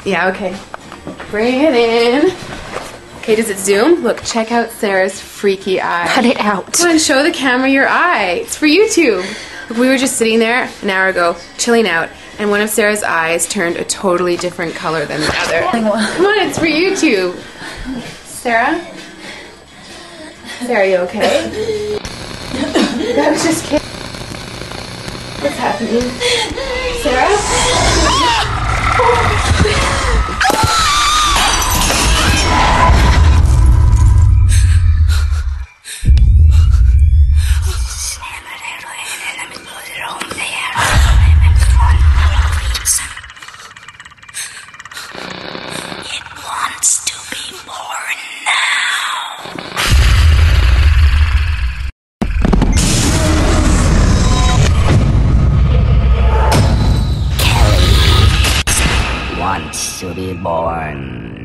Yeah, okay. Bring it in. Okay, does it zoom? Look, check out Sarah's freaky eye. Cut it out. Come on, show the camera your eye. It's for YouTube. Look, we were just sitting there an hour ago, chilling out, and one of Sarah's eyes turned a totally different color than the other. Come on, it's for YouTube. Sarah? Sarah, are you okay? That was just kidding. What's happening? Sarah? Wants to be born